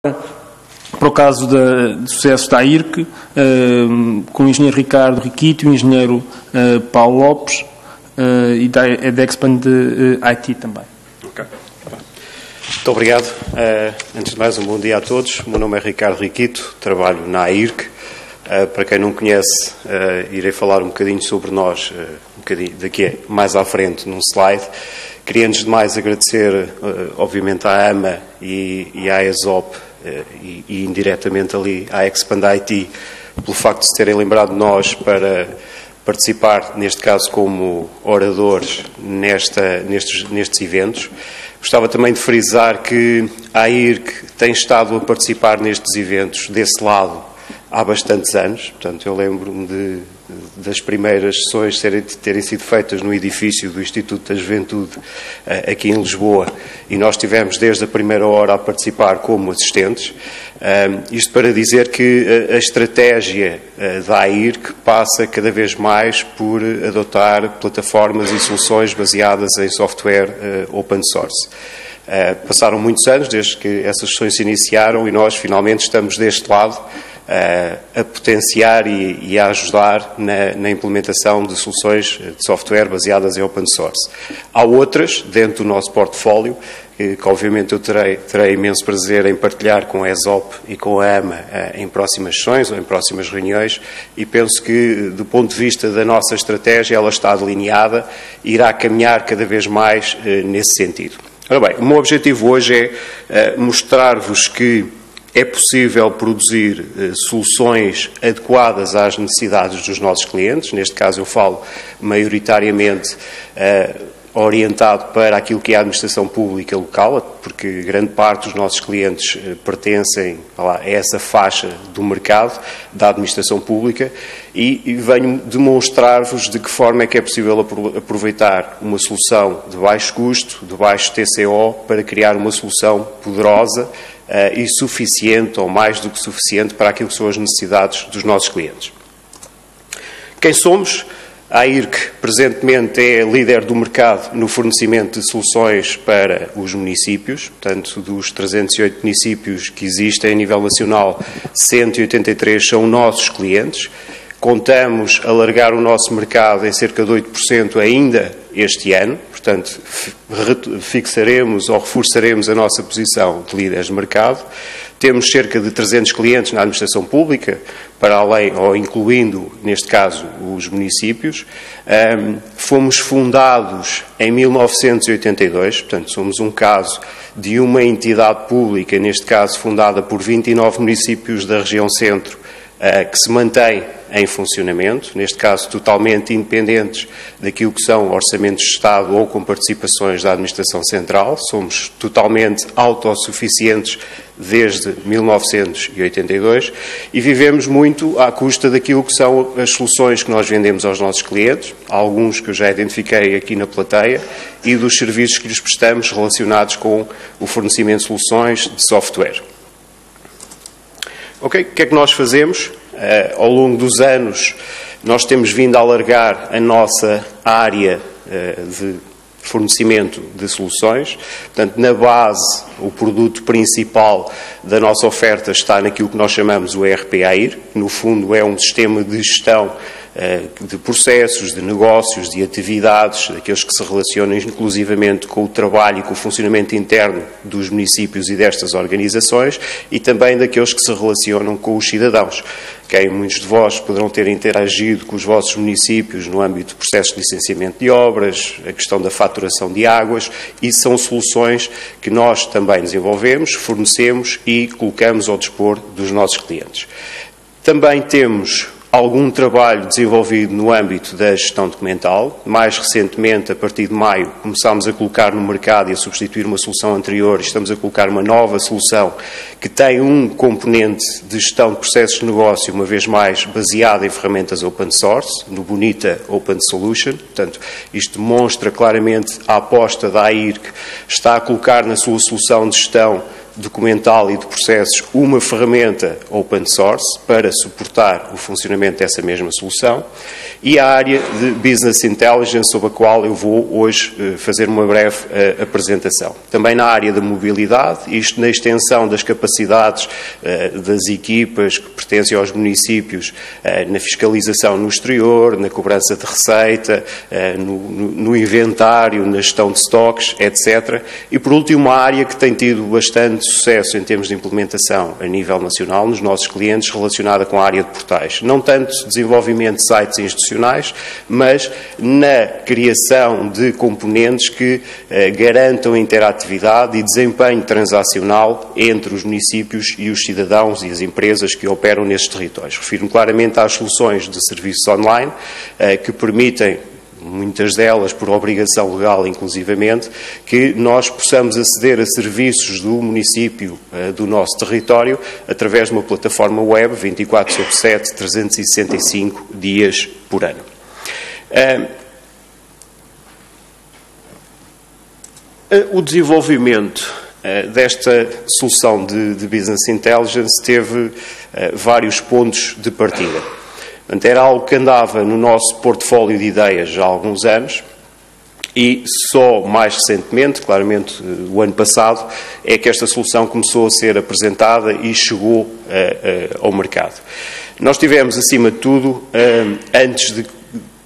para o caso de sucesso da AIRC, com o engenheiro Ricardo Riquito e o engenheiro Paulo Lopes, e da Expand IT também. Ok. Muito obrigado. Antes de mais, um bom dia a todos. O meu nome é Ricardo Riquito, trabalho na AIRC. Para quem não conhece, irei falar um bocadinho sobre nós, um bocadinho daqui mais à frente, num slide. Queria, antes de mais, agradecer, obviamente, à AMA e à ESOP, e indiretamente ali à Expand IT, pelo facto de se terem lembrado de nós para participar, neste caso, como oradores nestes eventos. Gostava também de frisar que a AIRC tem estado a participar nestes eventos desse lado há bastantes anos. Portanto, eu lembro-me das primeiras sessões terem sido feitas no edifício do Instituto da Juventude, aqui em Lisboa, e nós estivemos desde a primeira hora a participar como assistentes. Isto para dizer que a estratégia da AIRC passa cada vez mais por adotar plataformas e soluções baseadas em software open source. Passaram muitos anos desde que essas sessões se iniciaram e nós finalmente estamos deste lado a potenciar e a ajudar na implementação de soluções de software baseadas em open source. Há outras dentro do nosso portfólio que obviamente eu terei imenso prazer em partilhar com a ESOP e com a AMA em próximas sessões ou em próximas reuniões, e penso que, do ponto de vista da nossa estratégia, ela está delineada e irá caminhar cada vez mais nesse sentido. Ora bem, o meu objetivo hoje é mostrar-vos que é possível produzir soluções adequadas às necessidades dos nossos clientes. Neste caso eu falo maioritariamente orientado para aquilo que é a administração pública local, porque grande parte dos nossos clientes pertencem a essa faixa do mercado da administração pública, e venho demonstrar-vos de que forma é que é possível aproveitar uma solução de baixo custo, de baixo TCO, para criar uma solução poderosa e suficiente, ou mais do que suficiente, para aquilo que são as necessidades dos nossos clientes. Quem somos? A AIRC, presentemente, é líder do mercado no fornecimento de soluções para os municípios. Portanto, dos 308 municípios que existem a nível nacional, 183 são nossos clientes. Contamos alargar o nosso mercado em cerca de 8% ainda este ano. Portanto, fixaremos ou reforçaremos a nossa posição de líderes de mercado. Temos cerca de 300 clientes na administração pública, para além, ou incluindo, neste caso, os municípios. Fomos fundados em 1982, portanto, somos um caso de uma entidade pública, neste caso fundada por 29 municípios da região centro, que se mantém em funcionamento, neste caso totalmente independentes daquilo que são orçamentos de Estado ou com participações da Administração Central. Somos totalmente autossuficientes desde 1982 e vivemos muito à custa daquilo que são as soluções que nós vendemos aos nossos clientes, alguns que eu já identifiquei aqui na plateia, e dos serviços que lhes prestamos relacionados com o fornecimento de soluções de software. Ok, o que é que nós fazemos? Ao longo dos anos, nós temos vindo a alargar a nossa área de fornecimento de soluções. Portanto, na base, o produto principal da nossa oferta está naquilo que nós chamamos o ERP AIR. No fundo, é um sistema de gestão de processos, de negócios, de atividades, daqueles que se relacionam inclusivamente com o trabalho e com o funcionamento interno dos municípios e destas organizações, e também daqueles que se relacionam com os cidadãos. Muitos de vós poderão ter interagido com os vossos municípios no âmbito de processos de licenciamento de obras, a questão da faturação de águas, e são soluções que nós também desenvolvemos, fornecemos e colocamos ao dispor dos nossos clientes. Também temos algum trabalho desenvolvido no âmbito da gestão documental. Mais recentemente, a partir de maio, começámos a colocar no mercado e a substituir uma solução anterior, e estamos a colocar uma nova solução que tem um componente de gestão de processos de negócio, uma vez mais baseada em ferramentas open source, no Bonita Open Solution. Portanto, isto demonstra claramente a aposta da AIRC, está a colocar na sua solução de gestão documental e de processos uma ferramenta open source para suportar o funcionamento dessa mesma solução, e a área de Business Intelligence, sobre a qual eu vou hoje fazer uma breve apresentação. Também na área da mobilidade, isto na extensão das capacidades das equipas que pertencem aos municípios, na fiscalização no exterior, na cobrança de receita, no inventário, na gestão de estoques, etc. E, por último, uma área que tem tido bastante sucesso em termos de implementação a nível nacional nos nossos clientes, relacionada com a área de portais. Não tanto desenvolvimento de sites institucionais, mas na criação de componentes que garantam interatividade e desempenho transacional entre os municípios e os cidadãos e as empresas que operam nestes territórios. Refiro-me claramente às soluções de serviços online que permitem, muitas delas por obrigação legal inclusivamente, que nós possamos aceder a serviços do município do nosso território através de uma plataforma web 24/7, 365 dias por ano. O desenvolvimento desta solução de Business Intelligence teve vários pontos de partida. Portanto, era algo que andava no nosso portfólio de ideias já há alguns anos e só mais recentemente, claramente o ano passado, é que esta solução começou a ser apresentada e chegou ao mercado. Nós tivemos, acima de tudo, antes de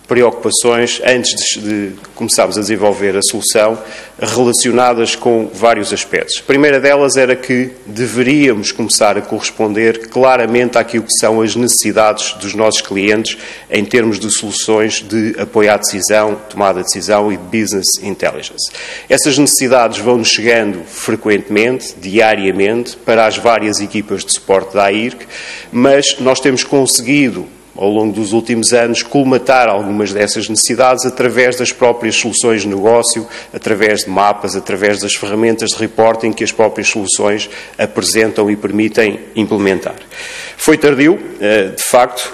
preocupações, antes de começarmos a desenvolver a solução, relacionadas com vários aspectos. A primeira delas era que deveríamos começar a corresponder claramente àquilo que são as necessidades dos nossos clientes em termos de soluções de apoio à decisão, tomada de decisão e de business intelligence. Essas necessidades vão-nos chegando frequentemente, diariamente, para as várias equipas de suporte da AIRC, mas nós temos conseguido, ao longo dos últimos anos, colmatar algumas dessas necessidades através das próprias soluções de negócio, através de mapas, através das ferramentas de reporting que as próprias soluções apresentam e permitem implementar. Foi tardio, de facto,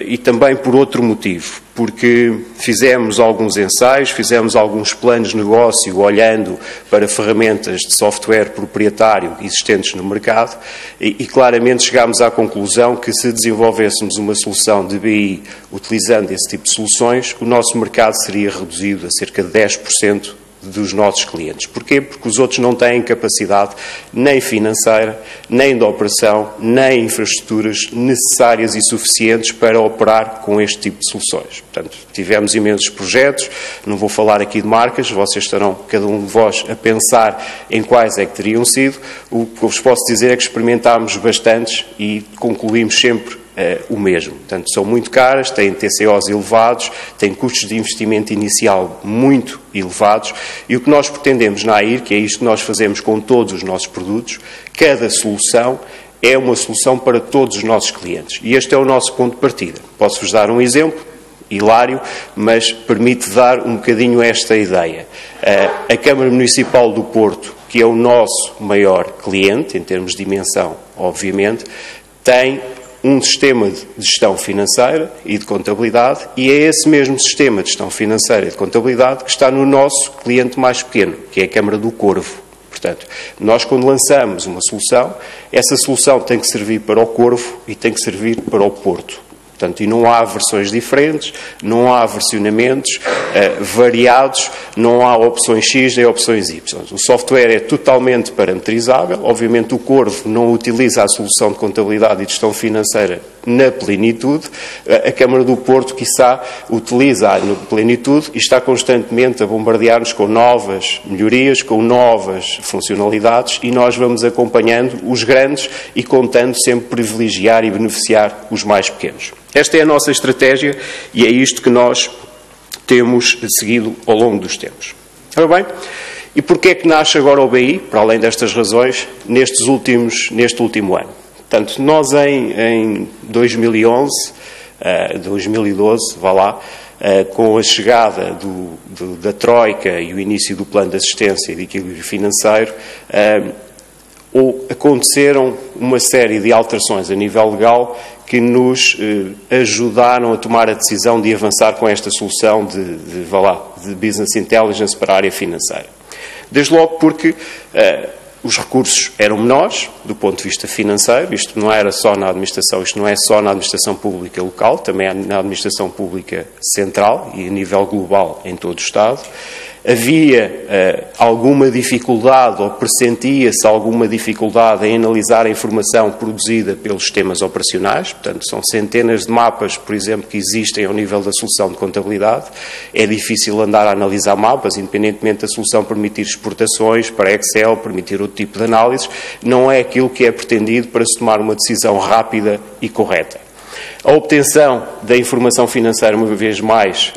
e também por outro motivo, porque fizemos alguns ensaios, fizemos alguns planos de negócio olhando para ferramentas de software proprietário existentes no mercado e claramente chegámos à conclusão que se desenvolvêssemos uma solução de BI utilizando esse tipo de soluções, o nosso mercado seria reduzido a cerca de 10% dos nossos clientes. Porquê? Porque os outros não têm capacidade nem financeira, nem de operação, nem infraestruturas necessárias e suficientes para operar com este tipo de soluções. Portanto, tivemos imensos projetos, não vou falar aqui de marcas, vocês estarão, cada um de vós, a pensar em quais é que teriam sido. O que eu vos posso dizer é que experimentámos bastantes e concluímos sempre o mesmo. Portanto, são muito caras, têm TCOs elevados, têm custos de investimento inicial muito elevados e o que nós pretendemos na AIRC, é isto que nós fazemos com todos os nossos produtos, cada solução é uma solução para todos os nossos clientes. E este é o nosso ponto de partida. Posso-vos dar um exemplo, hilário, mas permite dar um bocadinho esta ideia. A Câmara Municipal do Porto, que é o nosso maior cliente, em termos de dimensão, obviamente, tem um sistema de gestão financeira e de contabilidade e é esse mesmo sistema de gestão financeira e de contabilidade que está no nosso cliente mais pequeno, que é a Câmara do Corvo. Portanto, nós quando lançamos uma solução, essa solução tem que servir para o Corvo e tem que servir para o Porto. Portanto, e não há versões diferentes, não há versionamentos variados, não há opções X nem opções Y. O software é totalmente parametrizável. Obviamente, o Corvo não utiliza a solução de contabilidade e de gestão financeira na plenitude. A Câmara do Porto, quiçá, utiliza na plenitude e está constantemente a bombardear-nos com novas melhorias, com novas funcionalidades e nós vamos acompanhando os grandes e contando sempre privilegiar e beneficiar os mais pequenos. Esta é a nossa estratégia e é isto que nós temos seguido ao longo dos tempos. Ora bem, e porquê é que nasce agora o BI, para além destas razões, neste último ano? Portanto, nós em 2011, 2012, vá lá, com a chegada da Troika e o início do plano de assistência e de equilíbrio financeiro, aconteceram uma série de alterações a nível legal que nos ajudaram a tomar a decisão de avançar com esta solução de Business Intelligence para a área financeira. Desde logo porque os recursos eram menores, do ponto de vista financeiro, isto não era só na administração, isto não é só na administração pública local, também é na administração pública central e a nível global em todo o Estado. Havia alguma dificuldade, ou pressentia-se alguma dificuldade em analisar a informação produzida pelos sistemas operacionais, portanto, são centenas de mapas, por exemplo, que existem ao nível da solução de contabilidade. É difícil andar a analisar mapas, independentemente da solução permitir exportações para Excel, permitir outro tipo de análises, não é aquilo que é pretendido para se tomar uma decisão rápida e correta. A obtenção da informação financeira, uma vez mais,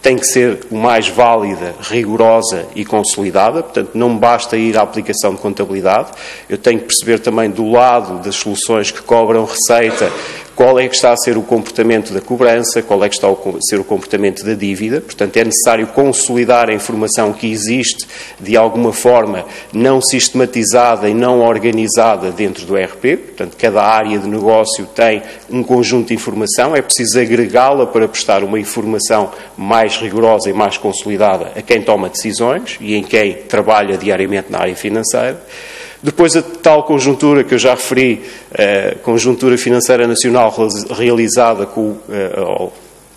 tem que ser o mais válida, rigorosa e consolidada, portanto, não basta ir à aplicação de contabilidade, eu tenho que perceber também do lado das soluções que cobram receita, qual é que está a ser o comportamento da cobrança, qual é que está a ser o comportamento da dívida, portanto, é necessário consolidar a informação que existe, de alguma forma, não sistematizada e não organizada dentro do ERP, portanto, cada área de negócio tem um conjunto de informação, é preciso agregá-la para prestar uma informação mais rigorosa e mais consolidada a quem toma decisões e em quem trabalha diariamente na área financeira. Depois a tal conjuntura que eu já referi, conjuntura financeira nacional realizada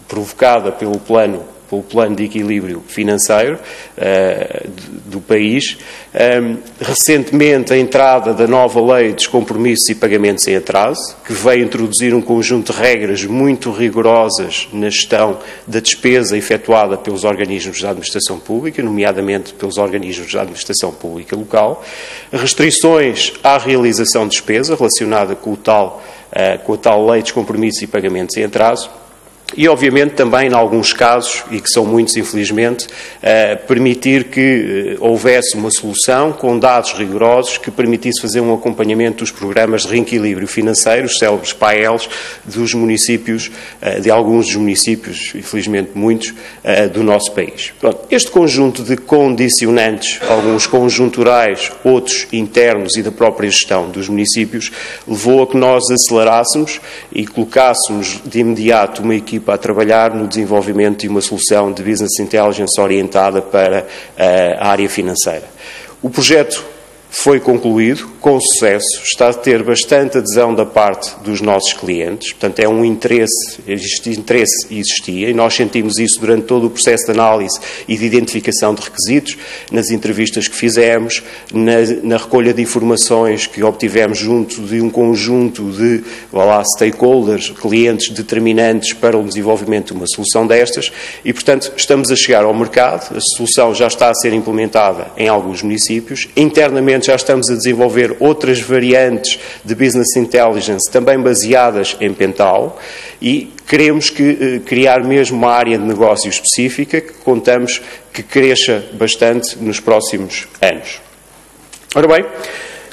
provocada pelo plano de equilíbrio financeiro do país. Recentemente, a entrada da nova Lei dos Compromissos e Pagamentos em Atraso, que veio introduzir um conjunto de regras muito rigorosas na gestão da despesa efetuada pelos organismos da administração pública, nomeadamente pelos organismos da administração pública local. Restrições à realização de despesa relacionada com a tal Lei dos Compromissos e Pagamentos em Atraso. E, obviamente, também, em alguns casos, e que são muitos, infelizmente, permitir que houvesse uma solução com dados rigorosos que permitisse fazer um acompanhamento dos programas de reequilíbrio financeiro, os célebres PAELs, dos municípios, de alguns dos municípios, infelizmente muitos, do nosso país. Pronto, este conjunto de condicionantes, alguns conjunturais, outros internos e da própria gestão dos municípios, levou a que nós acelerássemos e colocássemos de imediato uma equipa a trabalhar no desenvolvimento de uma solução de Business Intelligence orientada para a área financeira. O projeto foi concluído com sucesso, está a ter bastante adesão da parte dos nossos clientes, portanto é um interesse, este interesse existia e nós sentimos isso durante todo o processo de análise e de identificação de requisitos, nas entrevistas que fizemos, na recolha de informações que obtivemos junto de um conjunto de stakeholders, clientes determinantes para o desenvolvimento de uma solução destas e, portanto, estamos a chegar ao mercado, a solução já está a ser implementada em alguns municípios, internamente já estamos a desenvolver outras variantes de Business Intelligence também baseadas em Pental e queremos criar mesmo uma área de negócio específica que contamos que cresça bastante nos próximos anos. Ora bem,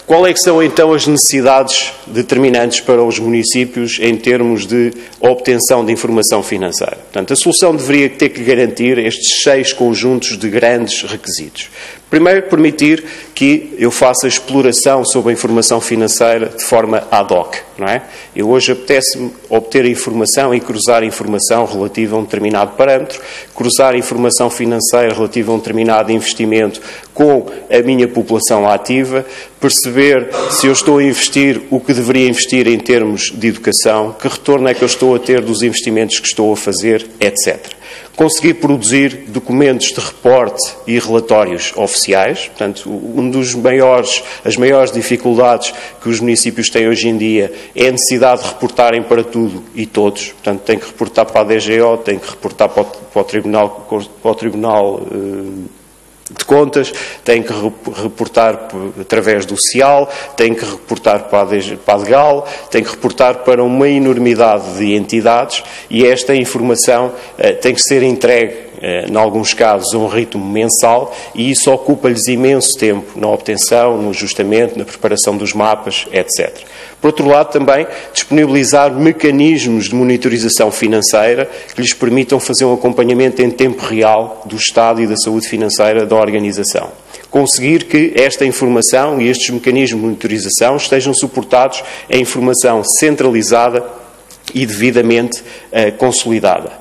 qual é que são então as necessidades determinantes para os municípios em termos de obtenção de informação financeira? Portanto, a solução deveria ter que garantir estes 6 conjuntos de grandes requisitos. Primeiro, permitir que eu faça exploração sobre a informação financeira de forma ad hoc, não é? Eu hoje apetece-me obter a informação e cruzar a informação relativa a um determinado parâmetro, cruzar a informação financeira relativa a um determinado investimento com a minha população ativa, perceber se eu estou a investir o que deveria investir em termos de educação, que retorno é que eu estou a ter dos investimentos que estou a fazer, etc. Conseguir produzir documentos de reporte e relatórios oficiais. Portanto, as maiores dificuldades que os municípios têm hoje em dia é a necessidade de reportarem para tudo e todos. Portanto, tem que reportar para a DGO, tem que reportar para o Tribunal de Contas, tem que reportar através do CIAL, tem que reportar para a DGAL, tem que reportar para uma enormidade de entidades e esta informação tem que ser entregue, em alguns casos, a um ritmo mensal e isso ocupa-lhes imenso tempo na obtenção, no ajustamento, na preparação dos mapas, etc. Por outro lado, também disponibilizar mecanismos de monitorização financeira que lhes permitam fazer um acompanhamento em tempo real do estado e da saúde financeira da organização. Conseguir que esta informação e estes mecanismos de monitorização estejam suportados em informação centralizada e devidamente consolidada.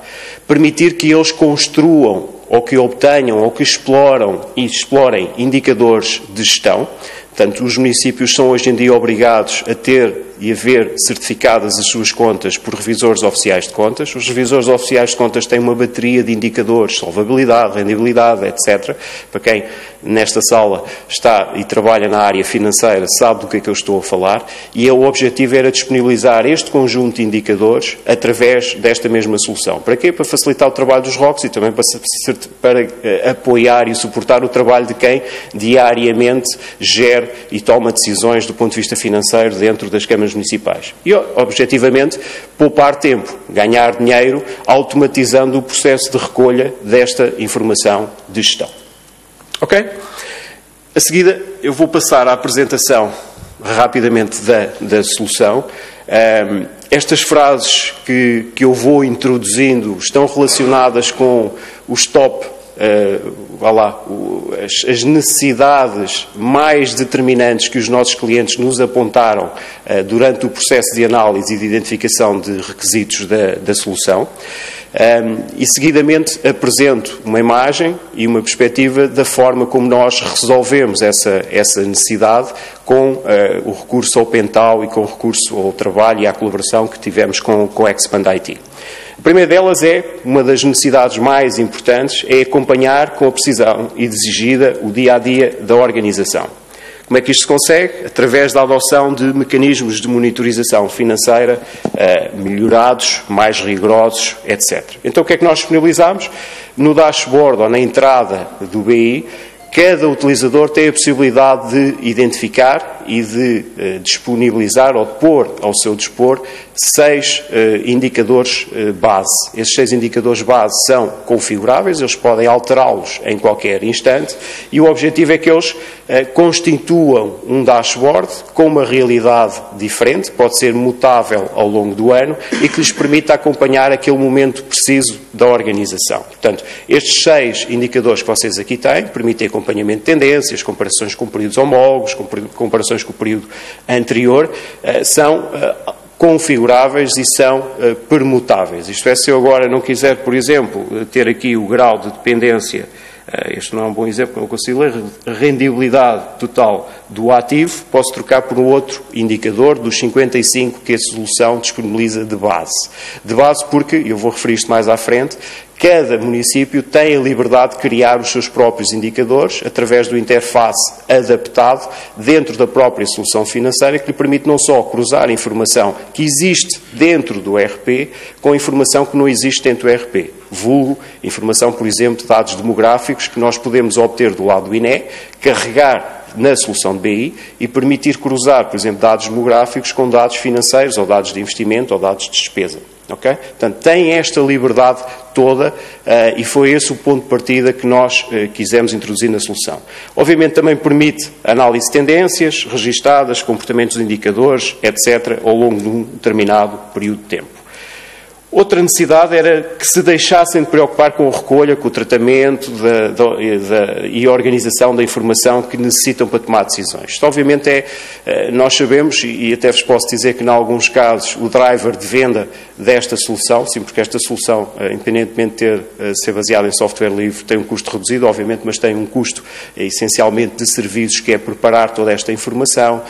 Permitir que eles construam ou que obtenham ou que explorem indicadores de gestão. Portanto, os municípios são hoje em dia obrigados a ter e a ver certificadas as suas contas por revisores oficiais de contas. Os revisores oficiais de contas têm uma bateria de indicadores, solvabilidade, rendibilidade, etc. Para quem nesta sala está e trabalha na área financeira sabe do que é que eu estou a falar, e o objetivo era disponibilizar este conjunto de indicadores através desta mesma solução. Para quê? Para facilitar o trabalho dos ROCs e também para apoiar e suportar o trabalho de quem diariamente gere e toma decisões do ponto de vista financeiro dentro das câmaras municipais. E, objetivamente, poupar tempo, ganhar dinheiro, automatizando o processo de recolha desta informação de gestão. Ok? A seguida, eu vou passar à apresentação rapidamente da solução. Estas frases que eu vou introduzindo estão relacionadas com os top, as necessidades mais determinantes que os nossos clientes nos apontaram durante o processo de análise e de identificação de requisitos da solução. E seguidamente apresento uma imagem e uma perspectiva da forma como nós resolvemos essa necessidade com o recurso ao Pental e com o recurso ao trabalho e à colaboração que tivemos com a Expand IT. A primeira delas uma das necessidades mais importantes, é acompanhar com a precisão exigida o dia-a-dia da organização. Como é que isto se consegue? Através da adoção de mecanismos de monitorização financeira melhorados, mais rigorosos, etc. Então, o que é que nós disponibilizamos? No dashboard ou na entrada do BI, cada utilizador tem a possibilidade de identificar e de disponibilizar ou de pôr ao seu dispor 6 indicadores base. Esses 6 indicadores base são configuráveis, eles podem alterá-los em qualquer instante e o objetivo é que eles constituam um dashboard com uma realidade diferente, pode ser mutável ao longo do ano e que lhes permita acompanhar aquele momento preciso da organização. Portanto, estes 6 indicadores que vocês aqui têm permitem acompanhamento de tendências, comparações com períodos homólogos, comparações com o período anterior, são configuráveis e são permutáveis. Isto é, se eu agora não quiser, por exemplo, ter aqui o grau de dependência, este não é um bom exemplo, não consigo ler, rendibilidade total do ativo, posso trocar por um outro indicador dos 55 que a solução disponibiliza de base. De base porque, eu vou referir isto mais à frente, cada município tem a liberdade de criar os seus próprios indicadores através do interface adaptado dentro da própria solução financeira que lhe permite não só cruzar informação que existe dentro do ERP com informação que não existe dentro do ERP. Vulgo, informação, por exemplo, de dados demográficos que nós podemos obter do lado do INE, carregar na solução de BI e permitir cruzar, por exemplo, dados demográficos com dados financeiros ou dados de investimento ou dados de despesa. Okay? Portanto, tem esta liberdade toda e foi esse o ponto de partida que nós quisemos introduzir na solução. Obviamente também permite análise de tendências registadas, comportamentos de indicadores, etc., ao longo de um determinado período de tempo. Outra necessidade era que se deixassem de preocupar com a recolha, com o tratamento e a organização da informação que necessitam para tomar decisões. Isto, obviamente, nós sabemos, e até vos posso dizer que, em alguns casos, o driver de venda desta solução, sim, porque esta solução, independentemente de ser baseada em software livre, tem um custo reduzido, obviamente, mas tem um custo, essencialmente, de serviços, que é preparar toda esta informação,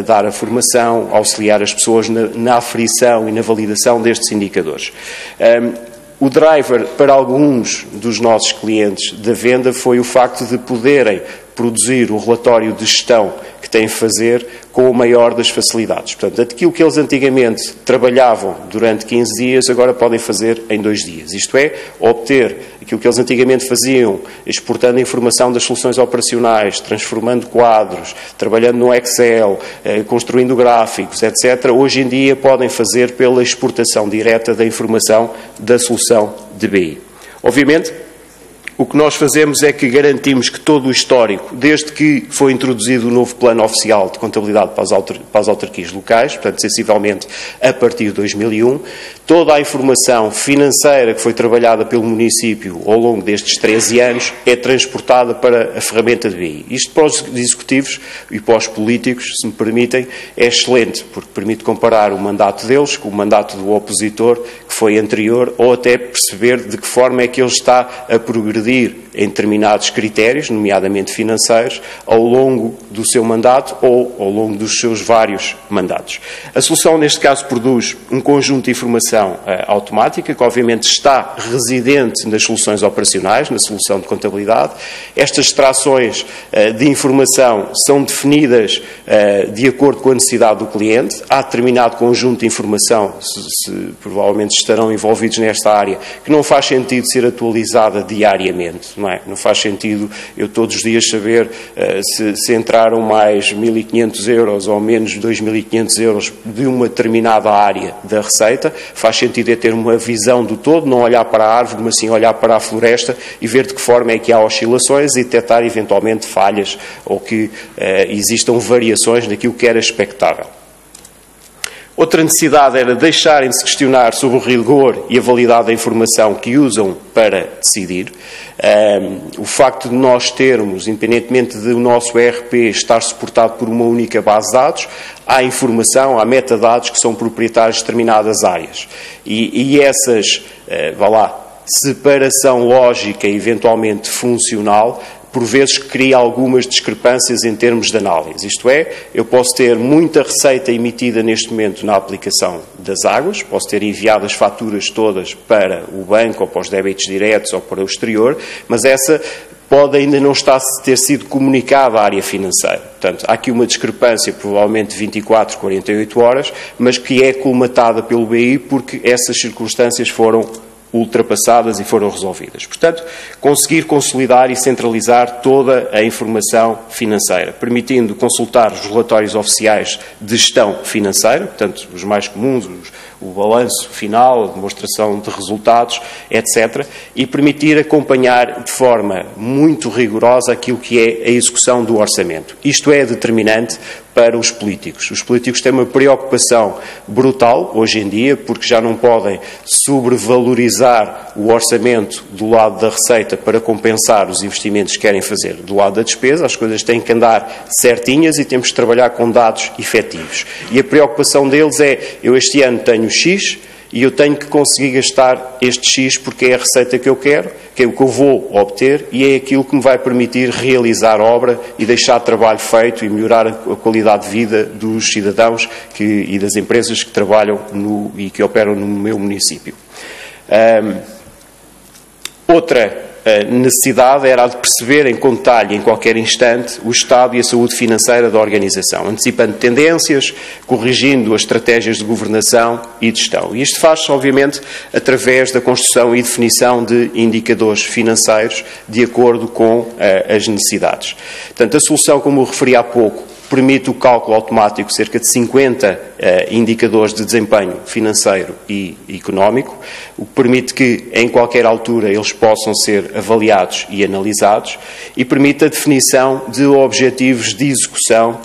dar a formação, auxiliar as pessoas na aferição e na validação destes indicadores. O driver para alguns dos nossos clientes da venda foi o facto de poderem produzir o relatório de gestão que têm a fazer com a maior das facilidades. Portanto, aquilo que eles antigamente trabalhavam durante 15 dias, agora podem fazer em 2 dias. Isto é, obter aquilo que eles antigamente faziam, exportando a informação das soluções operacionais, transformando quadros, trabalhando no Excel, construindo gráficos, etc., hoje em dia podem fazer pela exportação direta da informação da solução de BI. Obviamente, o que nós fazemos é que garantimos que todo o histórico, desde que foi introduzido o novo plano oficial de contabilidade para as autarquias locais, portanto, sensivelmente a partir de 2001, toda a informação financeira que foi trabalhada pelo município ao longo destes 13 anos é transportada para a ferramenta de BI. Isto para os executivos e para os políticos, se me permitem, é excelente, porque permite comparar o mandato deles com o mandato do opositor que foi anterior, ou até perceber de que forma é que ele está a progredir em determinados critérios, nomeadamente financeiros, ao longo do seu mandato ou ao longo dos seus vários mandatos. A solução, neste caso, produz um conjunto de informação automática, que obviamente está residente nas soluções operacionais, na solução de contabilidade. Estas extrações de informação são definidas de acordo com a necessidade do cliente. Há determinado conjunto de informação, provavelmente estarão envolvidos nesta área, que não faz sentido ser atualizada diariamente, não é? Não faz sentido eu todos os dias saber se entraram mais 1.500 euros ou menos 2.500 euros de uma determinada área da receita. Faz sentido é ter uma visão do todo, não olhar para a árvore, mas sim olhar para a floresta e ver de que forma é que há oscilações e detectar eventualmente falhas ou que existam variações naquilo que era expectável. Outra necessidade era deixarem-se questionar sobre o rigor e a validade da informação que usam para decidir. O facto de nós termos, independentemente do nosso ERP estar suportado por uma única base de dados, há informação, há metadados que são proprietários de determinadas áreas. E essas, separação lógica e eventualmente funcional, por vezes cria algumas discrepâncias em termos de análise. Isto é, eu posso ter muita receita emitida neste momento na aplicação das águas, posso ter enviado as faturas todas para o banco, ou para os débitos diretos, ou para o exterior, mas essa pode ainda não ter sido comunicada à área financeira. Portanto, há aqui uma discrepância, provavelmente de 24, 48 horas, mas que é colmatada pelo BI porque essas circunstâncias foram ultrapassadas e foram resolvidas. Portanto, conseguir consolidar e centralizar toda a informação financeira, permitindo consultar os relatórios oficiais de gestão financeira, portanto, os mais comuns, o balanço final, a demonstração de resultados, etc., e permitir acompanhar de forma muito rigorosa aquilo que é a execução do orçamento. Isto é determinante para os políticos. Os políticos têm uma preocupação brutal hoje em dia, porque já não podem sobrevalorizar o orçamento do lado da receita para compensar os investimentos que querem fazer do lado da despesa. As coisas têm que andar certinhas e temos que trabalhar com dados efetivos. E a preocupação deles é, eu este ano tenho X e eu tenho que conseguir gastar este X porque é a receita que eu quero, que é o que eu vou obter e é aquilo que me vai permitir realizar obra e deixar trabalho feito e melhorar a qualidade de vida dos cidadãos e das empresas que trabalham e que operam no meu município. Outra necessidade era a de perceberem com detalhe, em qualquer instante, o estado e a saúde financeira da organização, antecipando tendências, corrigindo as estratégias de governação e de gestão. E isto faz-se, obviamente, através da construção e definição de indicadores financeiros de acordo com as necessidades. Portanto, a solução, como eu referi há pouco, permite o cálculo automático de cerca de 50 indicadores de desempenho financeiro e económico, o que permite que, em qualquer altura, eles possam ser avaliados e analisados e permite a definição de objetivos de execução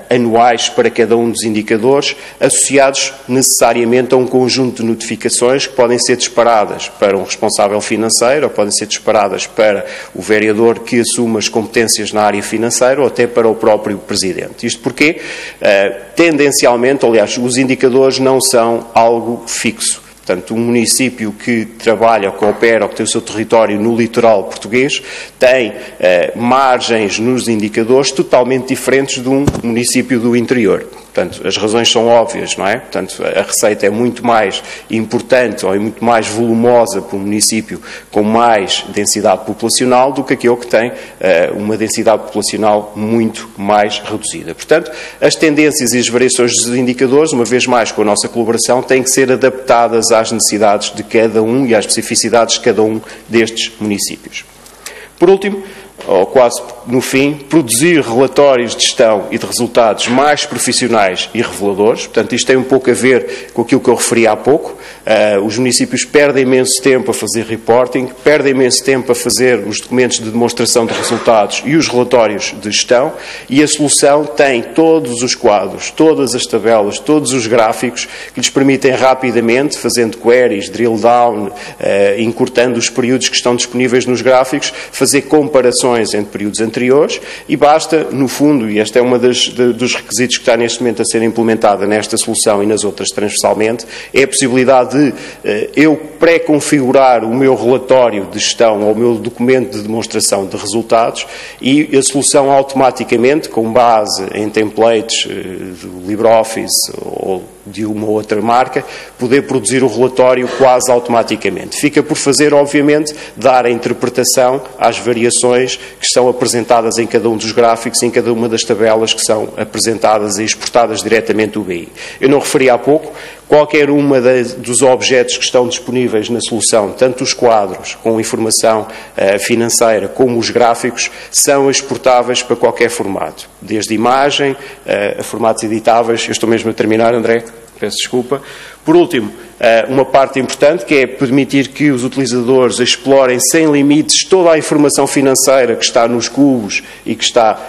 anuais para cada um dos indicadores, associados necessariamente a um conjunto de notificações que podem ser disparadas para um responsável financeiro ou podem ser disparadas para o vereador que assume as competências na área financeira ou até para o próprio Presidente. Isto porque, tendencialmente, aliás, os indicadores não são algo fixo. Portanto, um município que trabalha, que opera, ou que tem o seu território no litoral português, tem margens nos indicadores totalmente diferentes de um município do interior. Portanto, as razões são óbvias, não é? Portanto, a receita é muito mais importante ou é muito mais volumosa para um município com mais densidade populacional do que aquele que tem uma densidade populacional muito mais reduzida. Portanto, as tendências e as variações dos indicadores, uma vez mais com a nossa colaboração, têm que ser adaptadas às necessidades de cada um e às especificidades de cada um destes municípios. Por último, ou quase no fim, produzir relatórios de gestão e de resultados mais profissionais e reveladores. Portanto, isto tem um pouco a ver com aquilo que eu referi há pouco. Os municípios perdem imenso tempo a fazer reporting, perdem imenso tempo a fazer os documentos de demonstração de resultados e os relatórios de gestão, e a solução tem todos os quadros, todas as tabelas, todos os gráficos que lhes permitem rapidamente, fazendo queries, drill down, encurtando os períodos que estão disponíveis nos gráficos, fazer comparações entre períodos anteriores e basta, no fundo, e este é um dos requisitos que está neste momento a ser implementada nesta solução e nas outras transversalmente, é a possibilidade de eu pré-configurar o meu relatório de gestão ou o meu documento de demonstração de resultados e a solução automaticamente, com base em templates do LibreOffice ou de uma outra marca, poder produzir o relatório quase automaticamente. Fica por fazer, obviamente, dar a interpretação às variações que estão apresentadas em cada um dos gráficos, em cada uma das tabelas que são apresentadas e exportadas diretamente do BI. Eu não referi há pouco, qualquer uma dos objetos que estão disponíveis na solução, tanto os quadros com informação financeira como os gráficos, são exportáveis para qualquer formato, desde imagem a formatos editáveis. Eu estou mesmo a terminar, André, peço desculpa. Por último, uma parte importante, que é permitir que os utilizadores explorem sem limites toda a informação financeira que está nos cubos e que está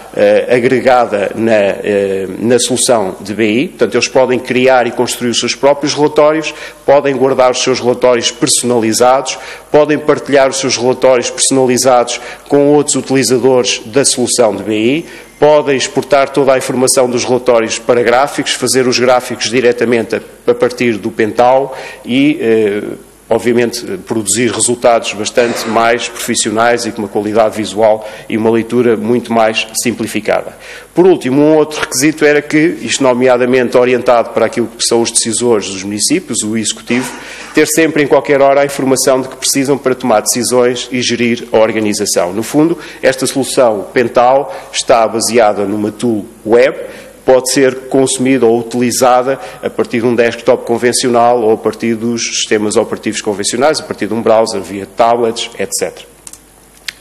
agregada na solução de BI. Portanto, eles podem criar e construir os seus próprios relatórios, podem guardar os seus relatórios personalizados, podem partilhar os seus relatórios personalizados com outros utilizadores da solução de BI, podem exportar toda a informação dos relatórios para gráficos, fazer os gráficos diretamente a partir do Pental e, obviamente, produzir resultados bastante mais profissionais e com uma qualidade visual e uma leitura muito mais simplificada. Por último, um outro requisito era que, isto nomeadamente orientado para aquilo que são os decisores dos municípios, o Executivo, ter sempre em qualquer hora a informação de que precisam para tomar decisões e gerir a organização. No fundo, esta solução Pental está baseada numa tool web, pode ser consumida ou utilizada a partir de um desktop convencional ou a partir dos sistemas operativos convencionais, a partir de um browser, via tablets, etc.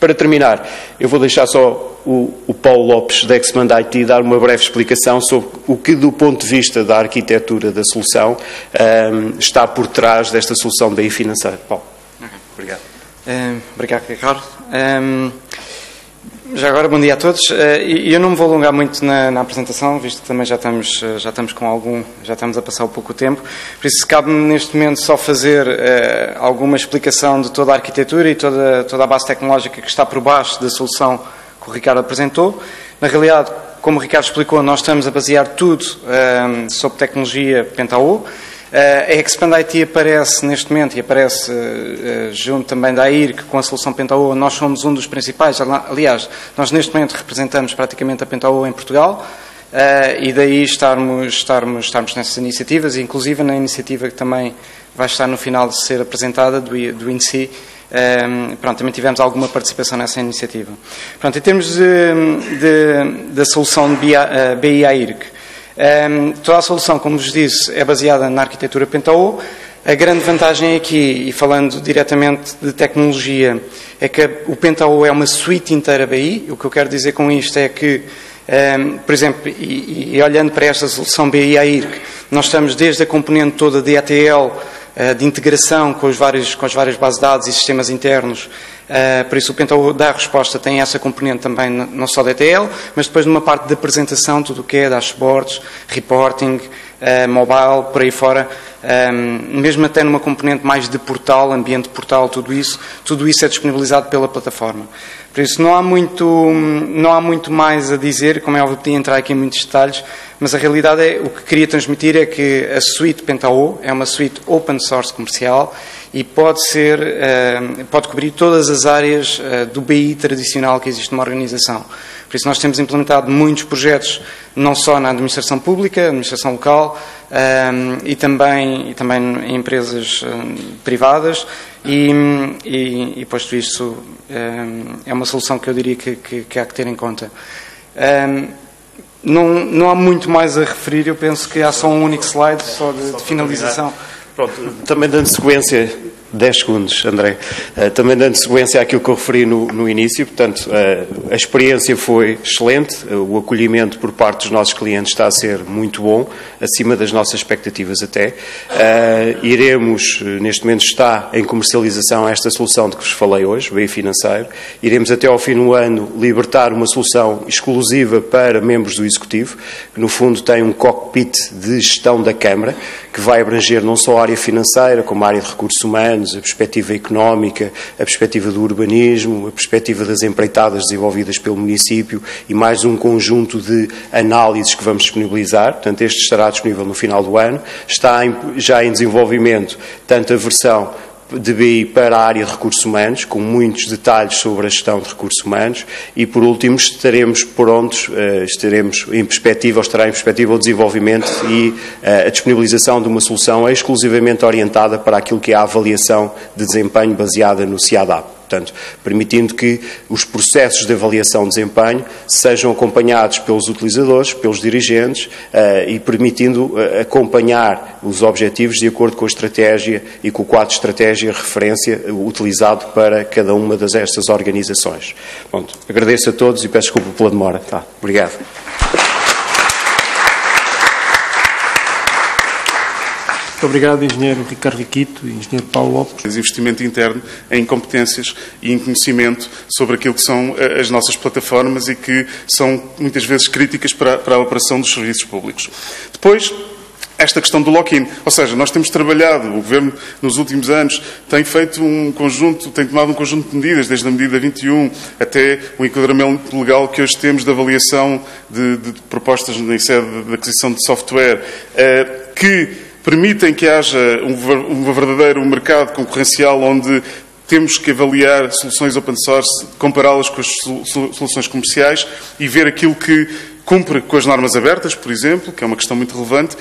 Para terminar, eu vou deixar só o Paulo Lopes da Expand IT dar uma breve explicação sobre o que, do ponto de vista da arquitetura da solução, está por trás desta solução de BI financeira. Paulo. Obrigado. Obrigado, Ricardo. Já agora, bom dia a todos. Eu não me vou alongar muito na apresentação, visto que também já estamos a passar um pouco o tempo. Por isso, cabe-me neste momento só fazer alguma explicação de toda a arquitetura e toda a base tecnológica que está por baixo da solução que o Ricardo apresentou. Na realidade, como o Ricardo explicou, nós estamos a basear tudo sobre tecnologia Penta-O. A Expand IT aparece neste momento e aparece junto também da AIRC com a solução Penta-O. Nós somos um dos principais, aliás, nós neste momento representamos praticamente a Penta-O em Portugal e daí estarmos nessas iniciativas, inclusive na iniciativa que também vai estar no final de ser apresentada do INSEE. Também tivemos alguma participação nessa iniciativa. Em termos da solução de BI AIRC, toda a solução, como vos disse, é baseada na arquitetura Penta-O. A grande vantagem aqui, e falando diretamente de tecnologia, é que o Penta-O é uma suite inteira BI. O que eu quero dizer com isto é que, por exemplo, e olhando para esta solução BI AIRC, nós estamos desde a componente toda de ETL, de integração com as várias bases de dados e sistemas internos. Por isso o Penta-O dá a resposta, tem essa componente também não só da ETL, mas depois numa parte de apresentação, tudo o que é dashboards, reporting, mobile, por aí fora, mesmo até numa componente mais de portal, ambiente portal, tudo isso é disponibilizado pela plataforma. Por isso não há muito mais a dizer, como é óbvio, podia entrar aqui em muitos detalhes, mas a realidade é, o que queria transmitir é que a suite Penta-O é uma suite open source comercial e pode cobrir todas as áreas do BI tradicional que existe numa organização. Por isso nós temos implementado muitos projetos, não só na administração pública, administração local, e também em empresas privadas, e posto isto, é uma solução que eu diria que há que ter em conta. Não há muito mais a referir, eu penso que há só um único slide só de finalização. Pronto, também dando sequência, 10 segundos, André, também dando sequência àquilo que eu referi no início, portanto, a experiência foi excelente, o acolhimento por parte dos nossos clientes está a ser muito bom, acima das nossas expectativas até. Iremos, neste momento está em comercialização esta solução de que vos falei hoje, BI Financeiro, iremos até ao fim do ano libertar uma solução exclusiva para membros do Executivo, que no fundo tem um cockpit de gestão da Câmara, que vai abranger não só a área financeira, como a área de recursos humanos, anos, a perspectiva económica, a perspectiva do urbanismo, a perspectiva das empreitadas desenvolvidas pelo município e mais um conjunto de análises que vamos disponibilizar. Portanto, este estará disponível no final do ano. Está já em desenvolvimento tanto a versão de BI para a área de recursos humanos, com muitos detalhes sobre a gestão de recursos humanos, e por último estaremos prontos, estará em perspectiva o desenvolvimento e a disponibilização de uma solução exclusivamente orientada para aquilo que é a avaliação de desempenho baseada no CIADAP. Portanto, permitindo que os processos de avaliação de desempenho sejam acompanhados pelos utilizadores, pelos dirigentes e permitindo acompanhar os objetivos de acordo com a estratégia e com o quadro de estratégia referência utilizado para cada uma destas organizações. Pronto, agradeço a todos e peço desculpa pela demora. Tá, obrigado. Muito obrigado, Engenheiro Ricardo Riquito e Engenheiro Paulo Lopes. Investimento interno em competências e em conhecimento sobre aquilo que são as nossas plataformas e que são muitas vezes críticas para a operação dos serviços públicos. Depois, esta questão do lock-in, ou seja, nós temos trabalhado, o Governo nos últimos anos tem feito tem tomado um conjunto de medidas, desde a medida 21 até o enquadramento legal que hoje temos de avaliação de propostas na sede de aquisição de software, que permitem que haja um verdadeiro mercado concorrencial onde temos que avaliar soluções open source, compará-las com as soluções comerciais e ver aquilo que cumpre com as normas abertas, por exemplo, que é uma questão muito relevante.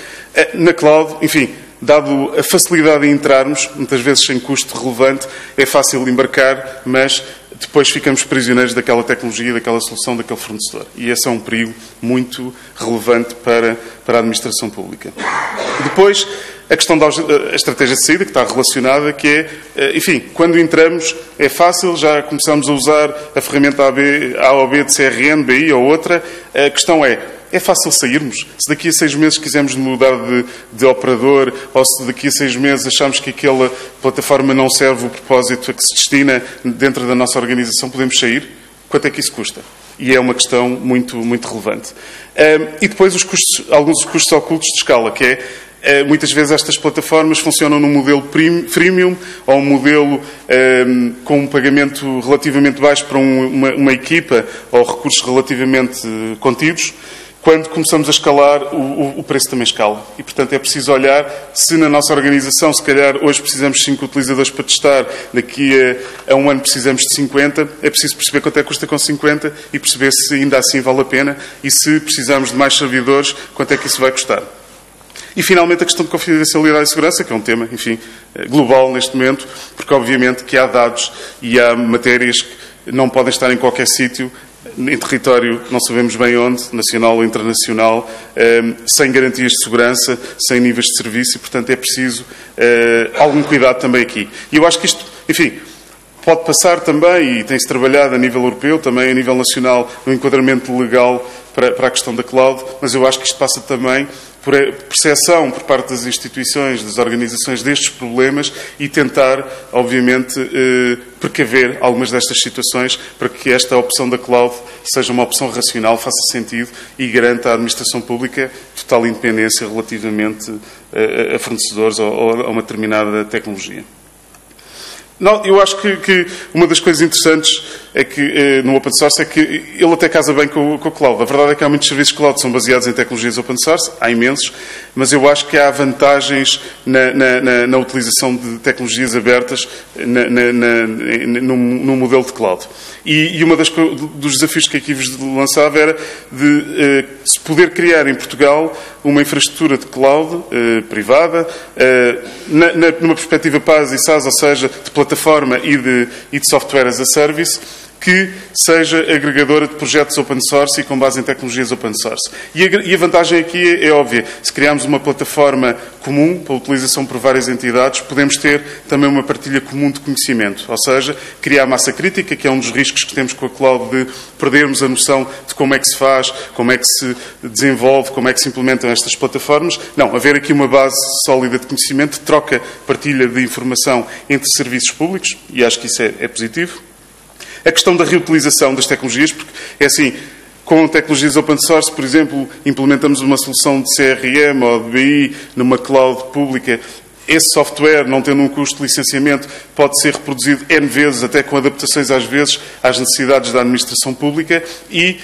Na cloud, enfim, dado a facilidade em entrarmos, muitas vezes sem custo relevante, é fácil embarcar, mas depois ficamos prisioneiros daquela tecnologia, daquela solução, daquele fornecedor. E esse é um perigo muito relevante para a administração pública. Depois, a questão da estratégia de saída, que está relacionada, que é, enfim, quando entramos é fácil, já começamos a usar a ferramenta A ou B de CRM, BI ou outra. A questão é fácil sairmos? Se daqui a 6 meses quisermos mudar de operador ou se daqui a 6 meses achamos que aquela plataforma não serve o propósito a que se destina dentro da nossa organização, podemos sair? Quanto é que isso custa? E é uma questão muito, muito relevante. E depois alguns dos custos ocultos de escala, que é muitas vezes estas plataformas funcionam num modelo freemium ou um modelo com um pagamento relativamente baixo para uma equipa ou recursos relativamente contidos. Quando começamos a escalar, o preço também escala. E, portanto, é preciso olhar se na nossa organização, se calhar hoje precisamos de 5 utilizadores para testar, daqui a um ano precisamos de 50, é preciso perceber quanto é que custa com 50 e perceber se ainda assim vale a pena e se precisamos de mais servidores, quanto é que isso vai custar. E, finalmente, a questão de confidencialidade e segurança, que é um tema, enfim, global neste momento, porque, obviamente, que há dados e há matérias que não podem estar em qualquer sítio, em território, não sabemos bem onde, nacional ou internacional, sem garantias de segurança, sem níveis de serviço e, portanto, é preciso algum cuidado também aqui. E eu acho que isto, enfim, pode passar também, e tem-se trabalhado a nível europeu, também a nível nacional, no enquadramento legal para a questão da cloud, mas eu acho que isto passa também por percepção por parte das instituições, das organizações destes problemas e tentar, obviamente, precaver algumas destas situações para que esta opção da cloud seja uma opção racional, faça sentido e garanta à administração pública total independência relativamente a fornecedores ou a uma determinada tecnologia. Não, eu acho que uma das coisas interessantes é que no open source é que ele até casa bem com o cloud. A verdade é que há muitos serviços cloud que são baseados em tecnologias open source, há imensos, mas eu acho que há vantagens na utilização de tecnologias abertas no modelo de cloud. E uma dos desafios que aqui vos lançava era de se poder criar em Portugal uma infraestrutura de cloud privada, numa perspectiva PaaS e SaaS, ou seja, de plataforma e de software as a service, que seja agregadora de projetos open source e com base em tecnologias open source. E a vantagem aqui é óbvia. Se criarmos uma plataforma comum para utilização por várias entidades, podemos ter também uma partilha comum de conhecimento. Ou seja, criar massa crítica, que é um dos riscos que temos com a cloud de perdermos a noção de como é que se faz, como é que se desenvolve, como é que se implementam estas plataformas. Não, haver aqui uma base sólida de conhecimento, troca, partilha de informação entre serviços públicos, e acho que isso é positivo. A questão da reutilização das tecnologias, porque é assim, com tecnologias open source, por exemplo, implementamos uma solução de CRM ou de BI numa cloud pública, esse software, não tendo um custo de licenciamento, pode ser reproduzido N vezes, até com adaptações às vezes às necessidades da administração pública, e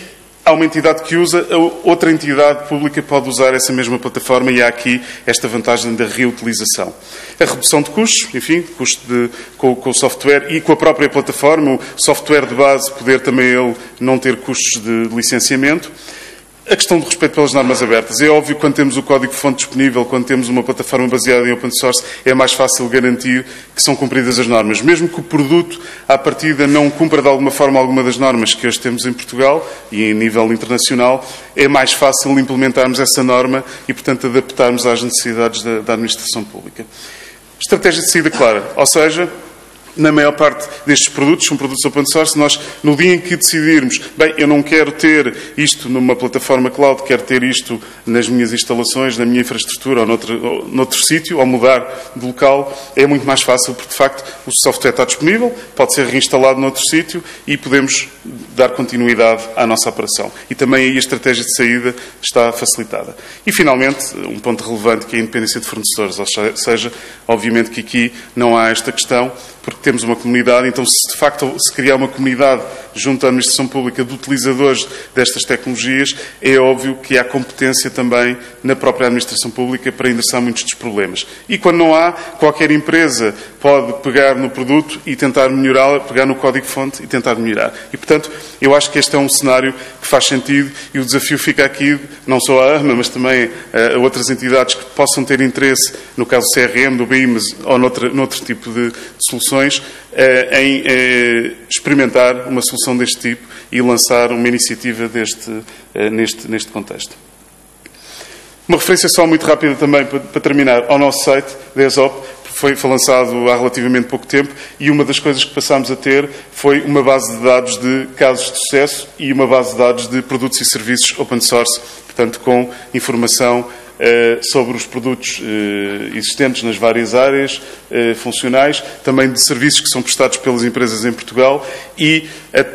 há uma entidade que usa, outra entidade pública pode usar essa mesma plataforma, e há aqui esta vantagem da reutilização. A redução de custos, enfim, com o software e com a própria plataforma, o software de base poder também ele não ter custos de licenciamento. A questão do respeito pelas normas abertas. É óbvio que quando temos o código-fonte disponível, quando temos uma plataforma baseada em open source, é mais fácil garantir que são cumpridas as normas. Mesmo que o produto, à partida, não cumpra de alguma forma alguma das normas que hoje temos em Portugal e em nível internacional, é mais fácil implementarmos essa norma e, portanto, adaptarmos às necessidades da administração pública. Estratégia de saída clara. Ou seja, na maior parte destes produtos, são produtos open source, nós, no dia em que decidirmos, bem, eu não quero ter isto numa plataforma cloud, quero ter isto nas minhas instalações, na minha infraestrutura ou noutro sítio, ou mudar de local, é muito mais fácil, porque, de facto, o software está disponível, pode ser reinstalado noutro sítio e podemos dar continuidade à nossa operação. E também aí a estratégia de saída está facilitada. E, finalmente, um ponto relevante que é a independência de fornecedores, ou seja, obviamente que aqui não há esta questão, porque temos uma comunidade, então se de facto se criar uma comunidade junto à administração pública de utilizadores destas tecnologias, é óbvio que há competência também na própria administração pública para endereçar muitos dos problemas. E quando não há, qualquer empresa pode pegar no produto e tentar melhorá-lo, pegar no código-fonte e tentar melhorar. E, portanto, eu acho que este é um cenário que faz sentido e o desafio fica aqui, não só à ARMA, mas também a outras entidades que possam ter interesse, no caso do CRM, do BIMS ou noutro tipo de soluções, em experimentar uma solução deste tipo e lançar uma iniciativa neste contexto. Uma referência só muito rápida também, para terminar, ao nosso site, da ESOP, foi lançado há relativamente pouco tempo, e uma das coisas que passámos a ter foi uma base de dados de casos de sucesso e uma base de dados de produtos e serviços open source, portanto, com informação sobre os produtos existentes nas várias áreas funcionais, também de serviços que são prestados pelas empresas em Portugal, e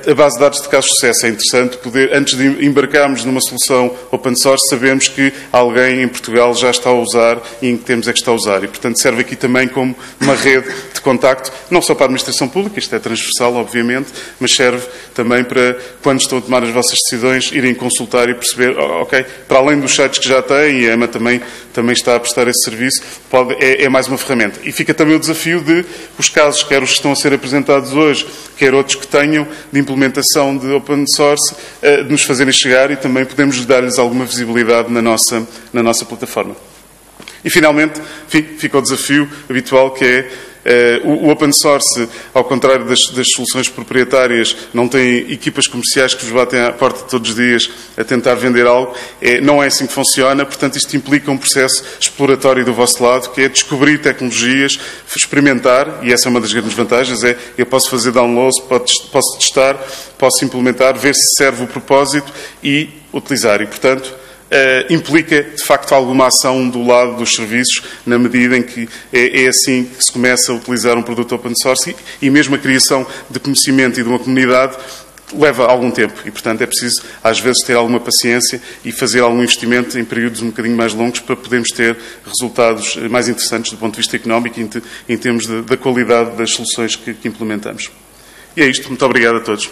a base de dados de casos de sucesso. É interessante poder, antes de embarcarmos numa solução open source, sabemos que alguém em Portugal já está a usar e em que temos é que está a usar. E, portanto, serve aqui também como uma rede de contacto, não só para a administração pública, isto é transversal, obviamente, mas serve também para, quando estão a tomar as vossas decisões, irem consultar e perceber, ok, para além dos sites que já têm, e a EMA também está a prestar esse serviço, é mais uma ferramenta. E fica também o desafio de os casos, quer os que estão a ser apresentados hoje, quer outros que tenham de implementação de open source, de nos fazerem chegar, e também podemos dar-lhes alguma visibilidade na nossa plataforma. E, finalmente, fica o desafio habitual, que é o open source, ao contrário das soluções proprietárias, não tem equipas comerciais que vos batem à porta todos os dias a tentar vender algo. Não é assim que funciona, portanto, isto implica um processo exploratório do vosso lado, que é descobrir tecnologias, experimentar, e essa é uma das grandes vantagens, eu posso fazer downloads, posso testar, posso implementar, ver se serve o propósito e utilizar. E, portanto, implica, de facto, alguma ação do lado dos serviços, na medida em que é assim que se começa a utilizar um produto open source, e mesmo a criação de conhecimento e de uma comunidade leva algum tempo e, portanto, é preciso, às vezes, ter alguma paciência e fazer algum investimento em períodos um bocadinho mais longos para podermos ter resultados mais interessantes do ponto de vista económico e em termos da qualidade das soluções que implementamos. E é isto. Muito obrigado a todos.